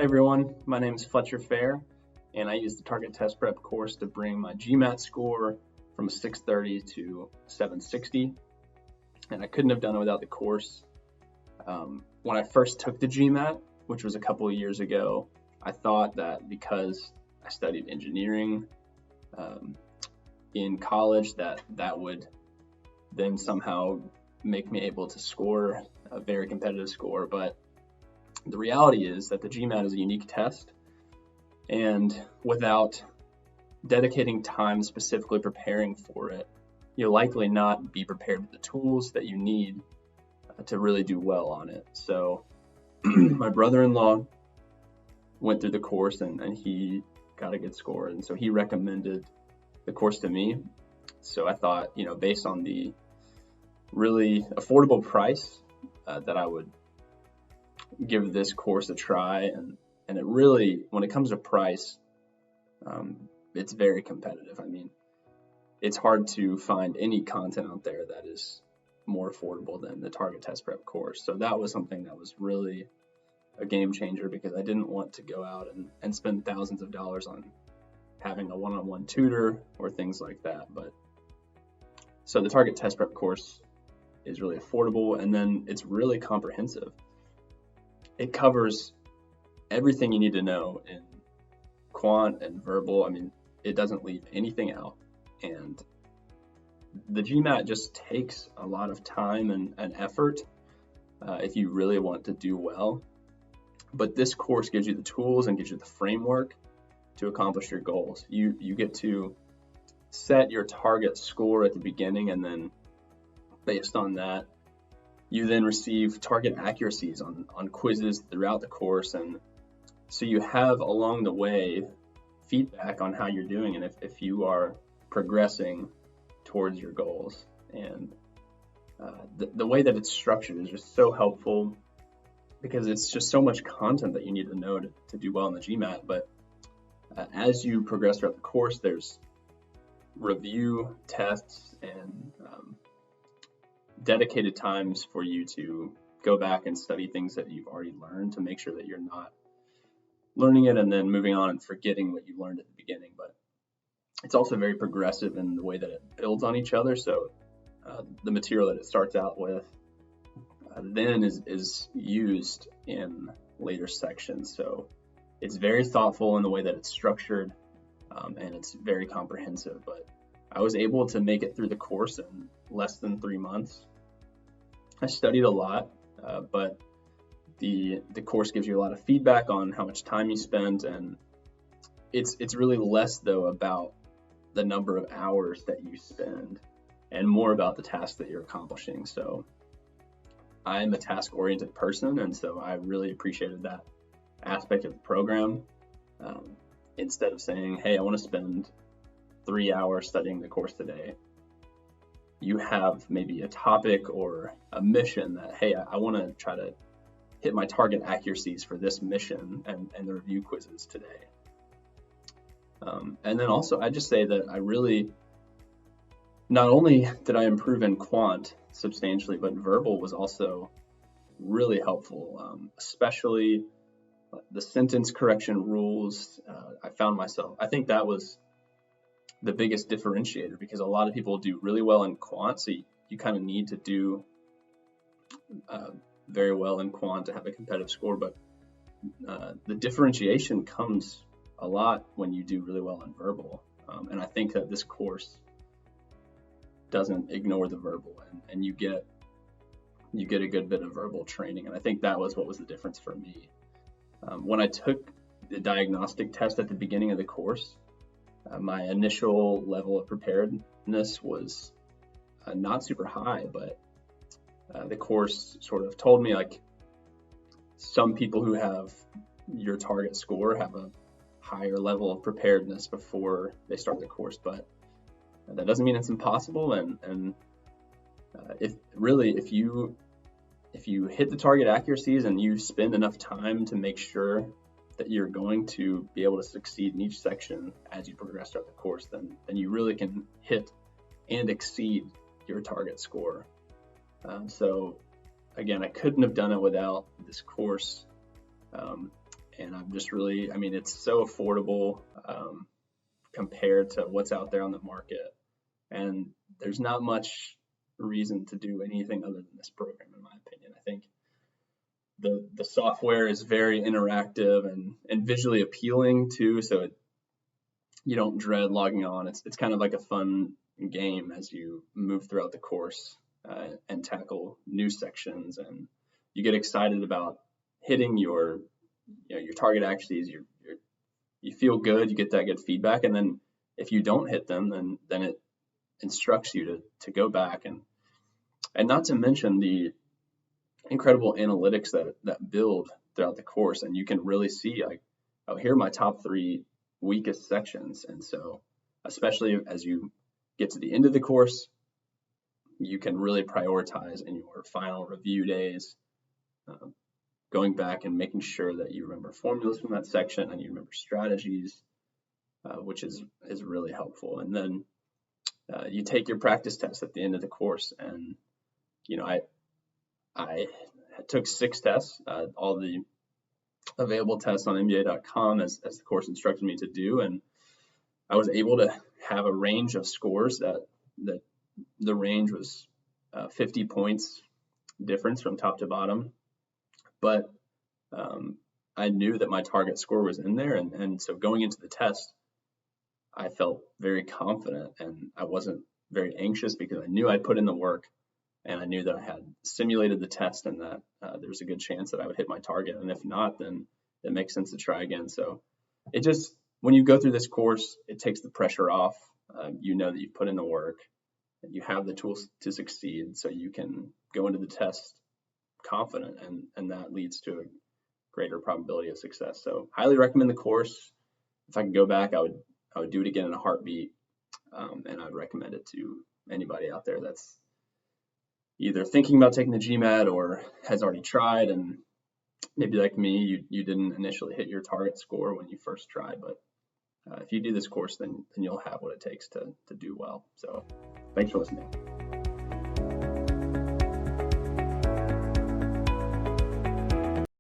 everyone, my name is Fletcher and I used the Target Test Prep course to bring my GMAT score from a 630 to 760, and I couldn't have done it without the course. When I first took the GMAT, which was a couple of years ago, I thought that because I studied engineering in college that would then somehow make me able to score a very competitive score, but the reality is that the GMAT is a unique test, and without dedicating time specifically preparing for it, you'll likely not be prepared with the tools that you need to really do well on it. So my brother-in-law went through the course and he got a good score, and so he recommended the course to me. So I thought, based on the really affordable price, that I would give this course a try, and it really, when it comes to price, it's very competitive. I mean, it's hard to find any content out there that is more affordable than the Target Test Prep course. So that was something that was really a game changer, because I didn't want to go out and spend thousands of dollars on having a one-on-one tutor or things like that. But so the Target Test Prep course is really affordable, and then it's really comprehensive. It covers everything you need to know in quant and verbal. I mean, it doesn't leave anything out. And the GMAT just takes a lot of time and effort if you really want to do well. But this course gives you the tools and gives you the framework to accomplish your goals. You get to set your target score at the beginning, and then based on that, you then receive target accuracies on quizzes throughout the course. And so you have along the way feedback on how you're doing and if you are progressing towards your goals. And the way that it's structured is just so helpful, because it's just so much content that you need to know to do well in the GMAT. But as you progress throughout the course, there's review tests and dedicated times for you to go back and study things that you've already learned, to make sure that you're not learning it and then moving on and forgetting what you learned at the beginning. But it's also very progressive in the way that it builds on each other. So the material that it starts out with then is used in later sections. So it's very thoughtful in the way that it's structured, and it's very comprehensive. But I was able to make it through the course in less than 3 months. I studied a lot, but the course gives you a lot of feedback on how much time you spent, and it's really less though about the number of hours that you spend and more about the task that you're accomplishing. So I'm a task-oriented person, and so I really appreciated that aspect of the program. Instead of saying, hey, I want to spend 3 hours studying the course today, you have maybe a topic or a mission that, hey, I want to try to hit my target accuracies for this mission and the review quizzes today. And then also, I just say that I really, not only did I improve in quant substantially, but verbal was also really helpful, especially the sentence correction rules. I think that was the biggest differentiator, because a lot of people do really well in quant, so you kind of need to do very well in quant to have a competitive score. But the differentiation comes a lot when you do really well in verbal, and I think that this course doesn't ignore the verbal, and you get a good bit of verbal training. And I think that was what was the difference for me. When I took the diagnostic test at the beginning of the course, my initial level of preparedness was not super high, but the course sort of told me, like, some people who have your target score have a higher level of preparedness before they start the course, but that doesn't mean it's impossible. And if you hit the target accuracies and you spend enough time to make sure that you're going to be able to succeed in each section as you progress throughout the course, then you really can hit and exceed your target score. So again, I couldn't have done it without this course. And I'm just really, I mean, it's so affordable compared to what's out there on the market. And there's not much reason to do anything other than this program, in my opinion. I think the software is very interactive and visually appealing too, so you don't dread logging on. It's kind of like a fun game as you move throughout the course and tackle new sections, and you get excited about hitting your target axes. You feel good, you get that good feedback, and then if you don't hit them, then it instructs you to go back and not to mention the incredible analytics that build throughout the course, and you can really see like, oh, here are my top 3 weakest sections. And so especially as you get to the end of the course, you can really prioritize in your final review days, going back and making sure that you remember formulas from that section and you remember strategies, which is really helpful. And then you take your practice test at the end of the course, and I took 6 tests, all the available tests on MBA.com as the course instructed me to do, and I was able to have a range of scores that the range was 50 points difference from top to bottom, but I knew that my target score was in there, and so going into the test, I felt very confident, and I wasn't very anxious because I knew I'd put in the work, and I knew that I had simulated the test and that there was a good chance that I would hit my target. And if not, then it makes sense to try again. So it just, when you go through this course, it takes the pressure off. You know that you've put in the work and you have the tools to succeed, so you can go into the test confident, and that leads to a greater probability of success. So highly recommend the course. If I could go back, I would do it again in a heartbeat, and I'd recommend it to anybody out there that's either thinking about taking the GMAT or has already tried, and maybe like me, you didn't initially hit your target score when you first tried, but if you do this course, then you'll have what it takes to do well. So thanks for listening.